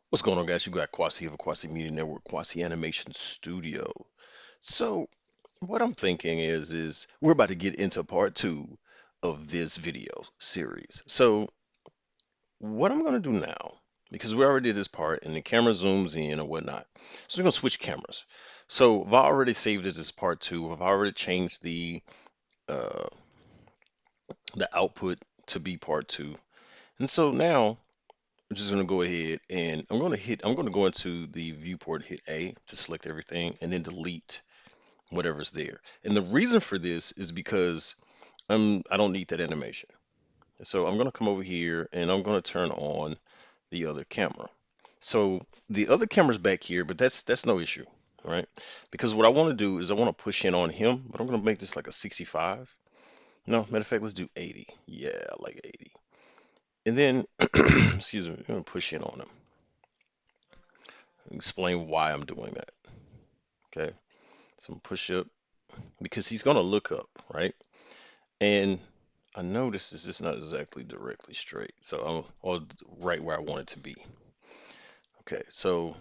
What's going on, guys? You got Quasi of Quasi Media Network, Quasi Animation Studio. So, what I'm thinking is we're about to get into part two of this video series. So, what I'm going to do now, because we already did this part and the camera zooms in and whatnot, so we're going to switch cameras. So, I've already saved it as part two. I've already changed uh, the output to be part two, and so now I'm just gonna go ahead and I'm gonna go into the viewport, hit A to select everything, and then delete whatever's there. And the reason for this is because I don't need that animation. So I'm gonna come over here and I'm gonna turn on the other camera. So the other camera's back here, but that's no issue, right? Because what I want to do is I want to push in on him, but I'm gonna make this like a 65. No, matter of fact, let's do 80. Yeah, I like 80. And then, excuse me, I'm gonna push in on him. Explain why I'm doing that. Okay, some push up because he's gonna look up, right? And I notice this is not exactly directly straight, so I'm right where I want it to be. Okay, so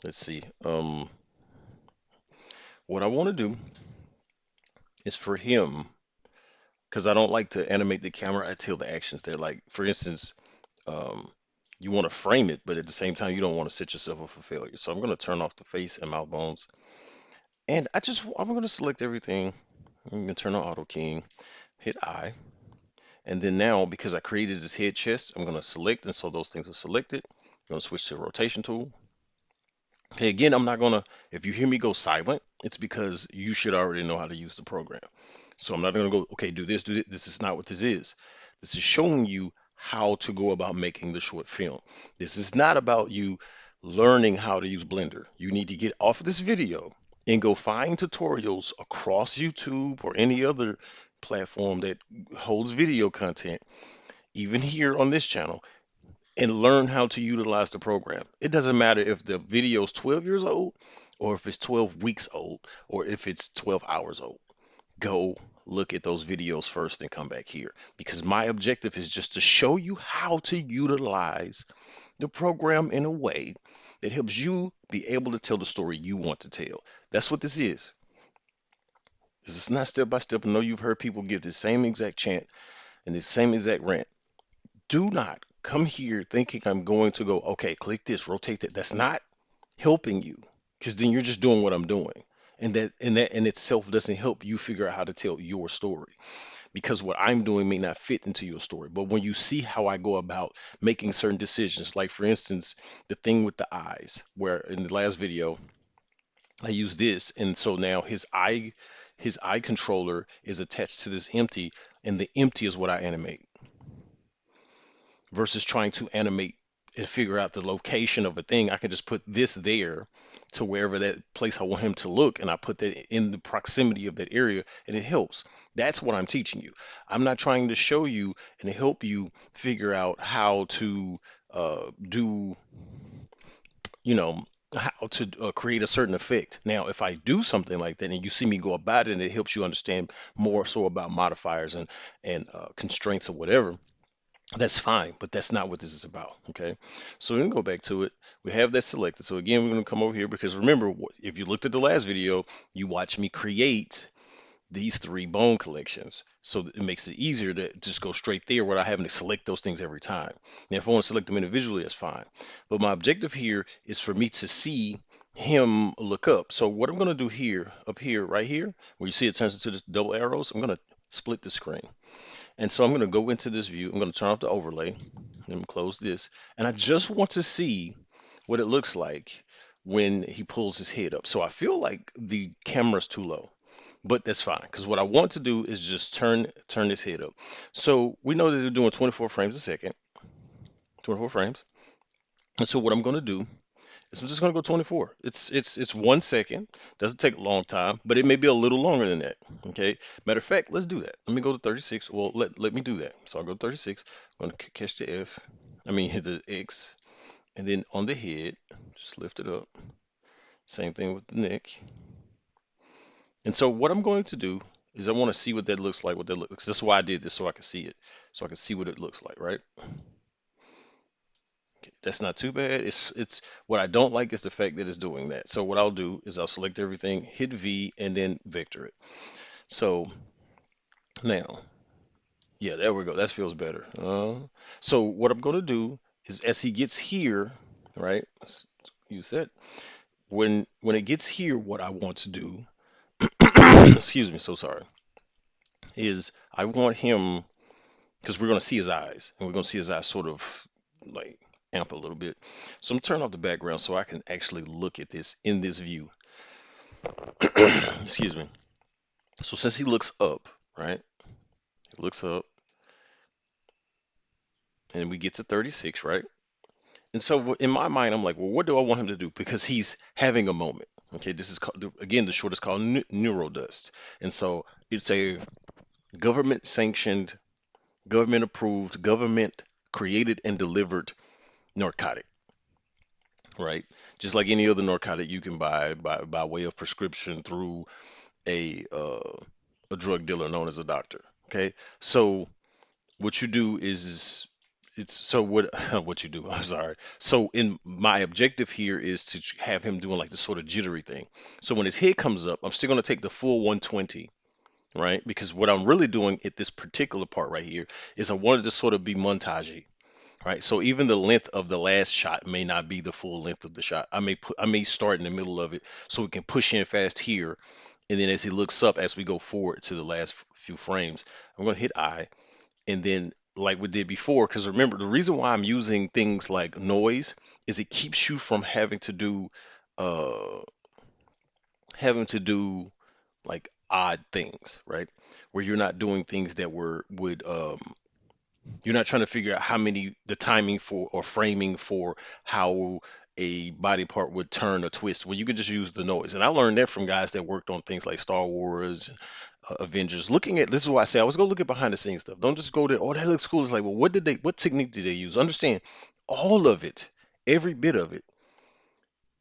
let's see. What I want to do is for him, because I don't like to animate the camera until the action's there. Like for instance, um, you want to frame it, but at the same time you don't want to set yourself up for failure. So I'm gonna turn off the face and mouth bones, and I'm gonna select everything. I'm gonna turn on auto keying, hit I. And then now, because I created this head chest, I'm going to select, and so those things are selected. I'm going to switch to the rotation tool. Hey, again, I'm not going to, if you hear me go silent, it's because you should already know how to use the program. So I'm not going to go, okay, do this, do this. This is not what this is. This is showing you how to go about making the short film. This is not about you learning how to use Blender. You need to get off of this video and go find tutorials across YouTube or any other platform that holds video content, even here on this channel, and learn how to utilize the program. It doesn't matter if the video is 12 years old or if it's 12 weeks old or if it's 12 hours old. Go look at those videos first and come back here, because my objective is just to show you how to utilize the program in a way that helps you be able to tell the story you want to tell. That's what this is. This is not step by step. I know you've heard people give the same exact chant and the same exact rant. Do not come here thinking I'm going to go, okay, click this, rotate that. That's not helping you, because then you're just doing what I'm doing. And that in itself doesn't help you figure out how to tell your story, because what I'm doing may not fit into your story. But when you see how I go about making certain decisions, like for instance, the thing with the eyes, where in the last video I use this, and so now his eye controller is attached to this empty, and the empty is what I animate versus trying to animate and figure out the location of a thing. I can just put this there to wherever that place I want him to look, and I put that in the proximity of that area, and it helps. That's what I'm teaching you. I'm not trying to show you and help you figure out how to do, you know, how to create a certain effect. Now, if I do something like that and you see me go about it and it helps you understand more so about modifiers and constraints or whatever, that's fine, but that's not what this is about. Okay, so we're gonna go back to it. We have that selected. So again, we're gonna come over here because remember, if you looked at the last video, you watched me create these three bone collections. So it makes it easier to just go straight there without having to select those things every time. Now, if I want to select them individually, that's fine. But my objective here is for me to see him look up. So what I'm gonna do here, up here, right here, where you see it turns into the double arrows, I'm gonna split the screen. And so I'm going to go into this view. I'm going to turn off the overlay and close this. And I just want to see what it looks like when he pulls his head up. So I feel like the camera's too low, but that's fine because what I want to do is just turn his head up. So we know that they're doing 24 frames a second, 24 frames. And so what I'm going to do is I'm just going to go 24. It's 1 second. Doesn't take a long time, but it may be a little longer than that. Okay. Matter of fact, let's do that. Let me go to 36. Well, let me do that. So I'll go to 36. I'm going to catch the F. I mean, hit the X. And then on the head, just lift it up. Same thing with the neck. And so what I'm going to do is I want to see what that looks like, what that looks. That's why I did this, so I can see it. So I can see what it looks like, right? That's not too bad. It's what I don't like is the fact that it's doing that. So what I'll do is I'll select everything, hit V, and then vector it. So now, yeah, there we go. That feels better. So what I'm gonna do is as he gets here, right? Let's use that. When it gets here, what I want to do, excuse me, so sorry, is I want him because we're gonna see his eyes, and we're gonna see his eyes sort of like amp a little bit. So I'm gonna turn off the background so I can actually look at this in this view. Excuse me. So since he looks up, right? He looks up, and we get to 36, right? And so in my mind, I'm like, well, what do I want him to do? Because he's having a moment. Okay, this is called, again, the short is called NeuroDust. And so it's a government sanctioned, government approved, government created and delivered narcotic, right? Just like any other narcotic you can buy by way of prescription through a drug dealer known as a doctor. Okay, so what you do is it's so what what you do. I'm sorry. So in my objective here is to have him doing like this sort of jittery thing. So when his head comes up, I'm still going to take the full 120, right? Because what I'm really doing at this particular part right here is I wanted to sort of be montagey, right? So even the length of the last shot may not be the full length of the shot. I may start in the middle of it so we can push in fast here, and then as he looks up as we go forward to the last few frames, I'm going to hit I, and then like we did before, because remember the reason why I'm using things like noise is it keeps you from uh having to do like odd things, right? Where you're not doing things that were would you're not trying to figure out how many the timing for or framing for how a body part would turn or twist when you can just use the noise. And I learned that from guys that worked on things like Star Wars, Avengers. Looking at this is why I say I was gonna look at behind the scenes stuff. Don't just go there. Oh, that looks cool. It's like, well, what technique did they use? Understand, all of it, every bit of it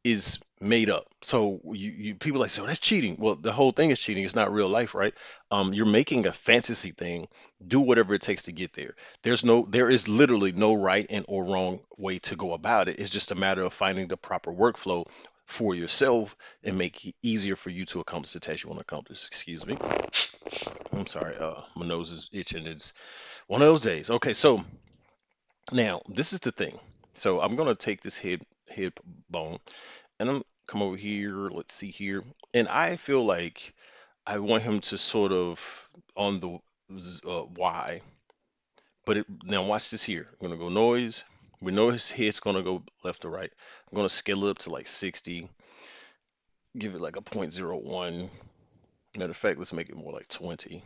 is made up. So you people like, so that's cheating. Well, the whole thing is cheating. It's not real life, right? You're making a fantasy thing. Do whatever it takes to get there. There is literally no right and or wrong way to go about it. It's just a matter of finding the proper workflow for yourself and make it easier for you to accomplish the task you want to accomplish. Excuse me. I'm sorry. My nose is itching. It's one of those days. Okay, so now this is the thing. So I'm gonna take this head bone and I'm come over here. Let's see here, and I feel like I want him to sort of on the Y, but now watch this here. I'm gonna go noise. We know his head's gonna go left or right. I'm gonna scale it up to like 60. Give it like a point zero 0.01. Matter of fact, let's make it more like 20.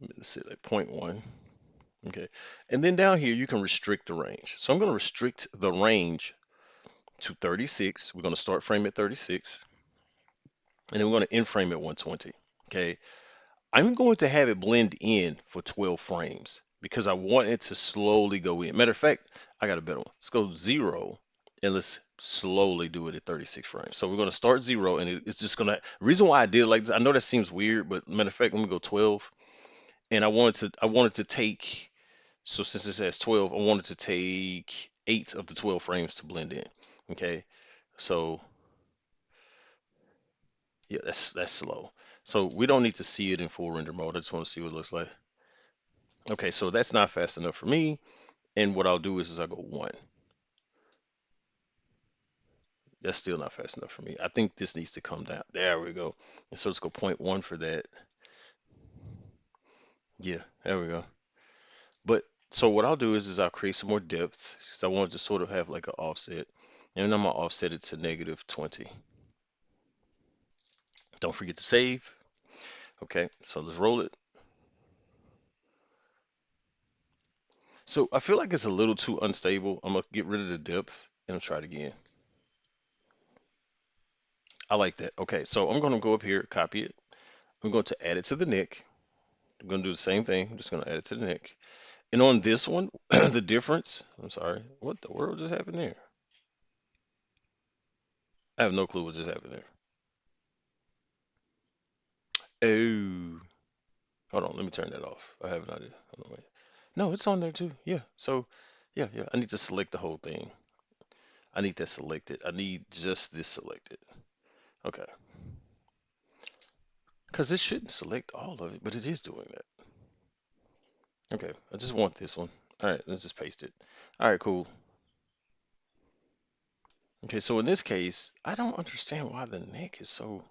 Let's say like point 0.1. Okay. And then down here, you can restrict the range. So I'm going to restrict the range to 36. We're going to start frame at 36, and then we're going to end frame at 120. Okay. I'm going to have it blend in for 12 frames because I want it to slowly go in. Matter of fact, I got a better one. Let's go 0 and let's slowly do it at 36 frames. So we're going to start 0 and it's just going to, reason why I did it like this, I know that seems weird, but matter of fact, let me go 12 and I wanted to take, so since it says 12, I wanted to take 8 of the 12 frames to blend in. Okay. So yeah, that's slow. So we don't need to see it in full render mode. I just want to see what it looks like. Okay, so that's not fast enough for me. And what I'll do is I'll go 1. That's still not fast enough for me. I think this needs to come down. There we go. And so let's go point 0.1 for that. Yeah, there we go. But so what I'll do is I'll create some more depth because I wanted to sort of have like an offset. And I'm gonna offset it to -20. Don't forget to save. Okay, so let's roll it. So I feel like it's a little too unstable. I'm gonna get rid of the depth and I'll try it again. I like that. Okay, so I'm gonna go up here, copy it. I'm going to add it to the neck. I'm gonna do the same thing. I'm just gonna add it to the neck. And on this one, the difference, I'm sorry, what the world just happened there? I have no clue what just happened there. Oh, hold on, let me turn that off. I have an idea. Hold on, wait. No, it's on there too. Yeah. So Yeah, yeah. I need to select the whole thing. I need that selected. I need just this selected. Okay. Because it shouldn't select all of it, but it is doing that. Okay. I just want this one. All right. Let's just paste it. All right, cool. Okay. So in this case, I don't understand why the neck is so.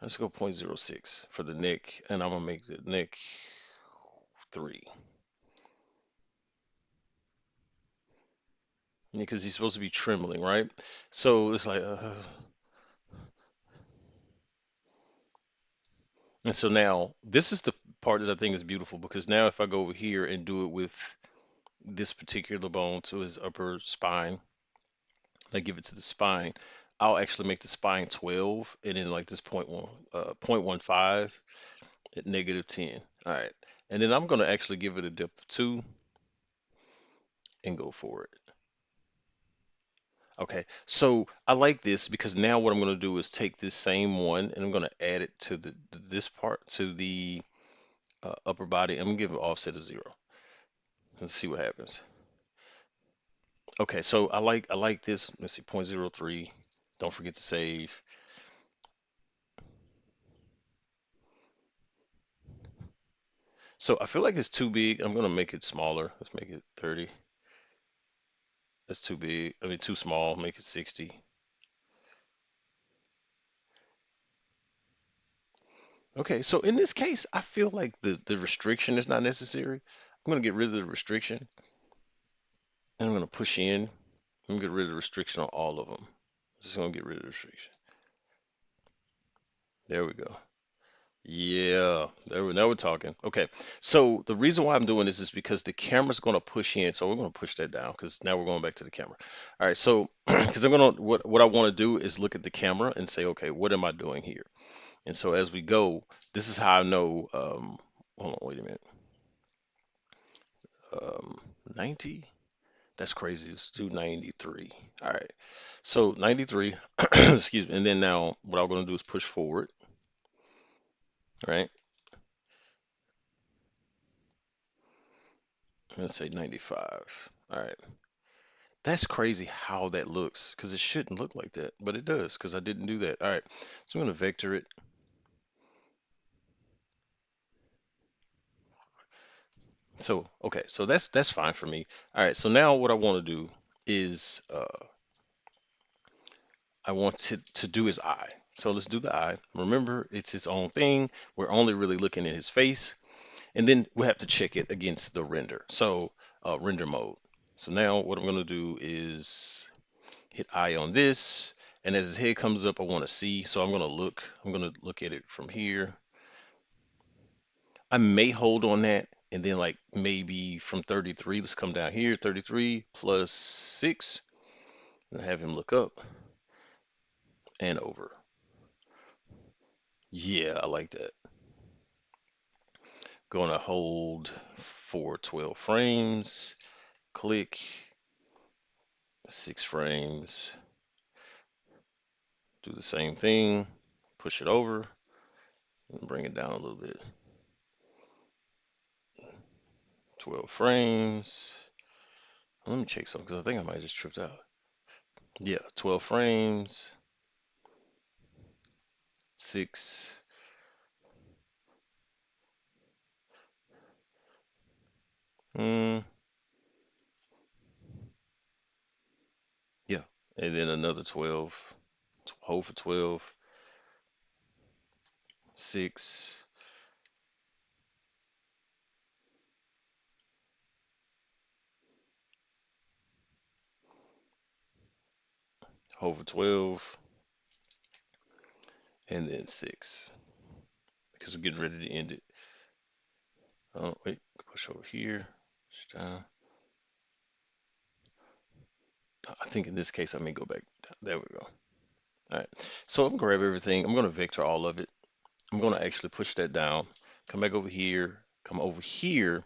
Let's go 0.06 for the neck, and I'm gonna make the neck 3. Yeah, because he's supposed to be trembling, right? So it's like, and so now this is the part that I think is beautiful because now if I go over here and do it with this particular bone to his upper spine, I give it to the spine, I'll actually make the spine 12 and then like this point one, 0.15 at -10. All right. And then I'm going to actually give it a depth of 2 and go for it. Okay. So I like this because now what I'm going to do is take this same one and I'm going to add it to this part, to the upper body. I'm going to give it an offset of 0. Let's see what happens. Okay, so I like this. Let's see, 0.03. Don't forget to save. So I feel like it's too big. I'm gonna make it smaller. Let's make it 30. That's too big. I mean, too small. Make it 60. Okay, so in this case, I feel like the restriction is not necessary. I'm gonna get rid of the restriction, and I'm gonna push in. I'm gonna get rid of the restriction on all of them. Just gonna get rid of the restriction. There we go. Yeah, now we're talking. Okay, so the reason why I'm doing this is because the camera's going to push in, so we're going to push that down because now we're going back to the camera. All right, so because I'm gonna what I want to do is look at the camera and say, okay, what am I doing here? And so as we go, this is how I know. Hold on, wait a minute. 90. That's crazy. Let's do 93. All right, so 93. Excuse me. And then now what I'm going to do is push forward. Right. Let's say 95. All right. That's crazy how that looks because it shouldn't look like that, but it does because I didn't do that. All right, so I'm going to vector it. So, okay, so that's fine for me. All right, so now what I want to do is I want to do his eye. So let's do the eye. Remember, it's his own thing. We're only really looking at his face, and then we have to check it against the render. So render mode. So now what I'm going to do is hit eye on this, and as his head comes up, I want to see. So I'm going to look. I'm going to look at it from here. I may hold on that and then like maybe from 33, let's come down here, 33 plus 6, and have him look up and over. Yeah, I like that. Going to hold for 12 frames, click 6 frames, do the same thing, push it over and bring it down a little bit. 12 frames. Let me check something because I think I might have just tripped out. Yeah, 12 frames, 6. Mm, yeah, and then another 12. Hold for 12, 6, hold for 12, and then 6 because we're getting ready to end it. Oh, wait, push over here. Push down. I think in this case, I may go back. There we go. All right. So I'm gonna grab everything. I'm gonna vector all of it. I'm gonna actually push that down. Come back over here. Come over here,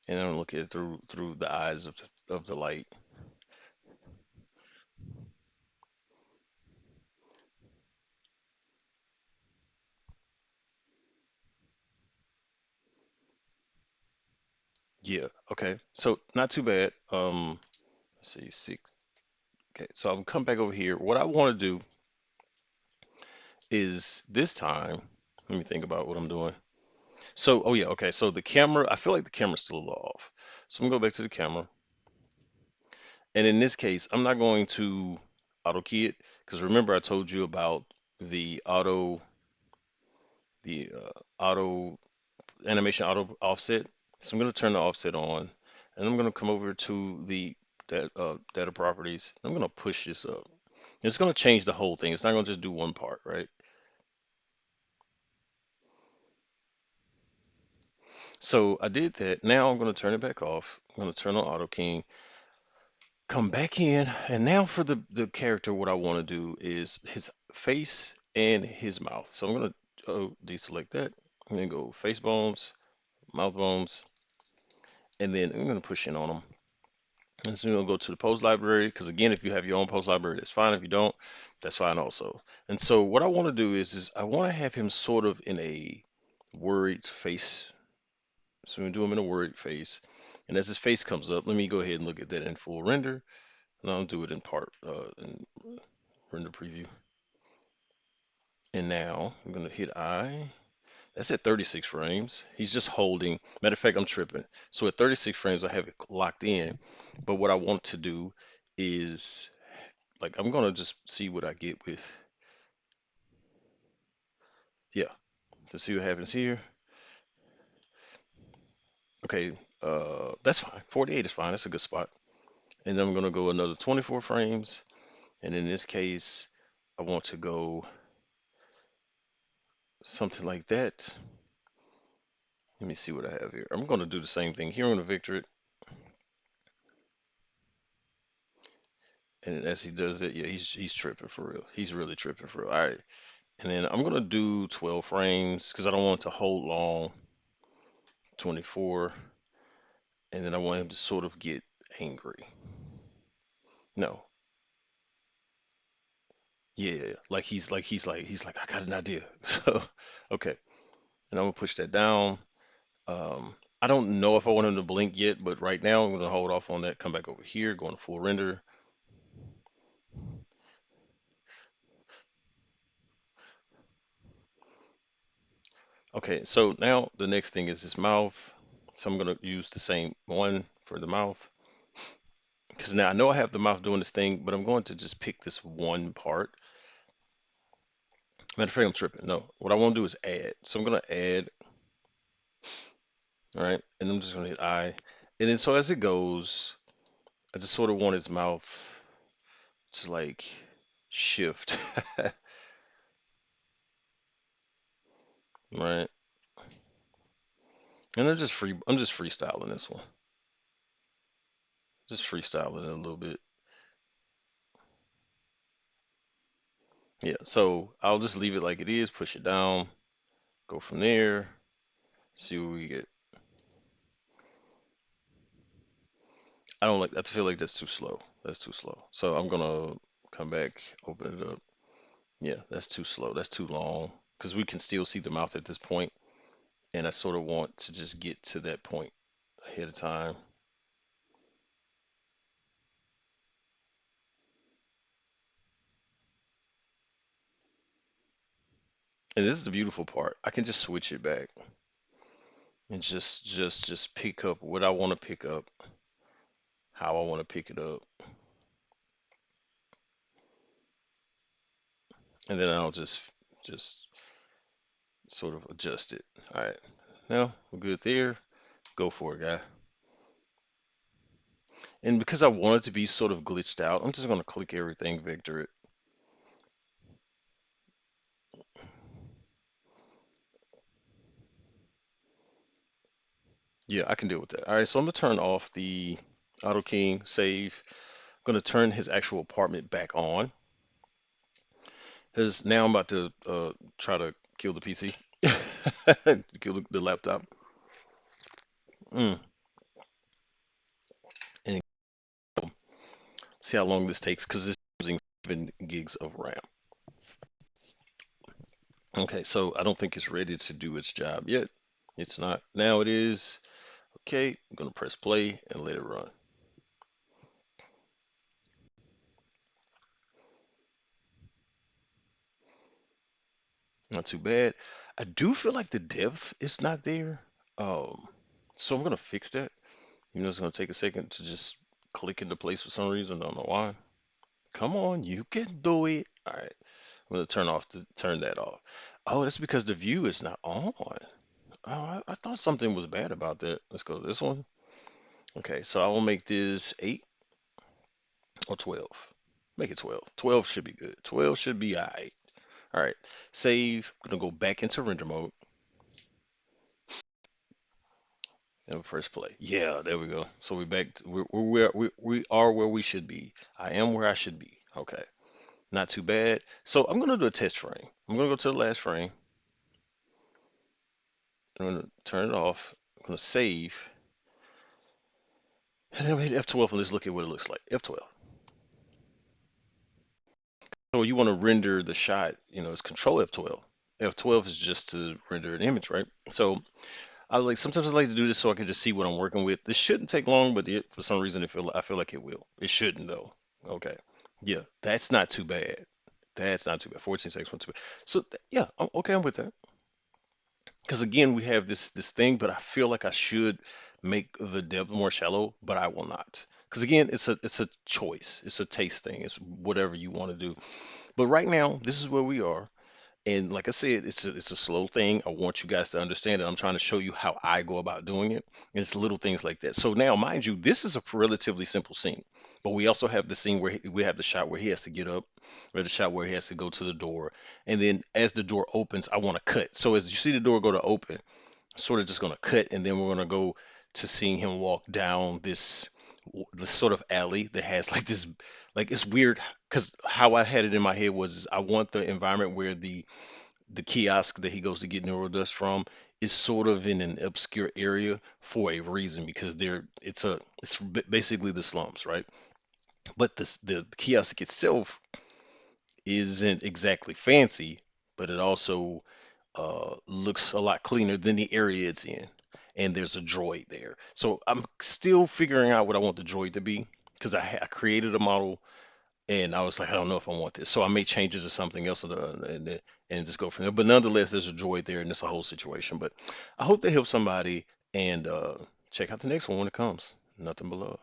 and I'm gonna look at it through the eyes of the light. Yeah. Okay. So not too bad. Let's see, six. Okay. So I'll come back over here. What I want to do is this time, let me think about what I'm doing. So, oh yeah, okay. So the camera, I feel like the camera's still a little off. So I'm gonna go back to the camera. And in this case, I'm not going to auto key it because remember I told you about the auto animation auto offset. So I'm going to turn the offset on, and I'm going to come over to the data properties. I'm going to push this up. It's going to change the whole thing. It's not going to just do one part, right? So I did that. Now I'm going to turn it back off. I'm going to turn on auto keying, come back in, and now for the character, what I want to do is his face and his mouth. So I'm going to deselect that, and then go face bones, mouth bones, and then I'm going to push in on them. And so you'll go to the post library because again, if you have your own post library, that's fine. If you don't, that's fine also. And so what I want to do is I want to have him sort of in a worried face. So we do him in a worried face. And as his face comes up, let me go ahead and look at that in full render. And I'll do it in part in render preview. And now I'm gonna hit I. That's at 36 frames. He's just holding. Matter of fact, I'm tripping. So at 36 frames, I have it locked in. But what I want to do is like I'm gonna just see what I get with, yeah, to see what happens here. Okay, that's fine. 48 is fine. That's a good spot. And then I'm gonna go another 24 frames. And in this case, I want to go something like that. Let me see what I have here. I'm gonna do the same thing here. I'm gonna vector it. And as he does it, yeah, he's tripping for real. He's really tripping for real. All right. And then I'm gonna do 12 frames because I don't want it to hold long. 24. And then I want him to sort of get angry. No, yeah, like he's like I got an idea. So okay, and I'm gonna push that down. I don't know if I want him to blink yet, but right now I'm gonna hold off on that. Come back over here, go into full render. Okay, so now the next thing is his mouth. So I'm gonna use the same one for the mouth because now I know I have the mouth doing this thing, but I'm going to just pick this one part. Matter of fact, I'm tripping. No, what I want to do is add. So I'm gonna add, all right, and I'm just gonna hit I, and then so as it goes. I just sort of want his mouth to like shift, right? And I'm just freestyling this one. Just freestyling it a little bit. Yeah, so I'll just leave it like it is, push it down, go from there, see what we get. I don't like, I feel like that's too slow. That's too slow. So I'm gonna come back, open it up. Yeah, that's too slow. That's too long. Because we can still see the mouth at this point, and I sort of want to just get to that point ahead of time. And this is the beautiful part. I can just switch it back and just pick up what I want to pick up, how I want to pick it up, and then I'll just sort of adjust it. All right, now we're good there. Go for it, guy. And because I want it to be sort of glitched out, I'm just gonna click everything, vector it. Yeah, I can deal with that. All right, so I'm gonna turn off the auto keying, save. I'm gonna turn his actual apartment back on. Because now I'm about to try to kill the PC, kill the laptop. Mm. And see how long this takes because it's using 7 gigs of RAM. Okay, so I don't think it's ready to do its job yet. It's not. Now it is. Okay, I'm gonna press play and let it run. Not too bad. I do feel like the depth is not there. Um, so I'm gonna fix that. You know, it's gonna take a second to just click into place for some reason. Don't know why. Come on, you can do it. All right, I'm gonna turn that off. Oh, that's because the view is not on. Oh, I thought something was bad about that. Let's go to this one. Okay, so I will make this 8 or 12. Make it 12. 12 should be good. 12 should be all right. All right, save. I'm gonna go back into render mode and press play. Yeah, there we go. So we're back. We are where we should be. I am where I should be. Okay, not too bad. So I'm gonna do a test frame. I'm gonna go to the last frame. I'm gonna turn it off. I'm gonna save. And then we hit F12 and let's look at what it looks like. F12. So you want to render the shot, it's Control F12. F12 is just to render an image, right? So sometimes I like to do this so I can just see what I'm working with. This shouldn't take long, but for some reason I feel like it will. It shouldn't though. Okay. Yeah, that's not too bad. That's not too bad. 14 seconds, not too bad. So yeah, okay, I'm with that. Because again, we have this thing, but I feel like I should make the depth more shallow, but I will not. Because again, it's a choice. It's a taste thing. It's whatever you want to do. But right now, this is where we are. And like I said, it's a slow thing. I want you guys to understand it. I'm trying to show you how I go about doing it. And it's little things like that. So now, mind you, this is a relatively simple scene. But we also have the scene where we have the shot where he has to get up, or the shot where he has to go to the door. And then as the door opens, I want to cut. So as you see the door go to open, sort of just going to cut, and then we're going to go to seeing him walk down this sort of alley that has like this, like it's weird because how I had it in my head was I want the environment where the kiosk that he goes to get NeuroDust from is sort of in an obscure area for a reason because it's basically the slums, right? But the kiosk itself isn't exactly fancy, but it also looks a lot cleaner than the area it's in. And there's a droid there. So I'm still figuring out what I want the droid to be because I created a model and I was like, I don't know if I want this. So I made changes to something else and just go from there. But nonetheless, there's a droid there and it's a whole situation. But I hope they help somebody and check out the next one when it comes. Nothing below.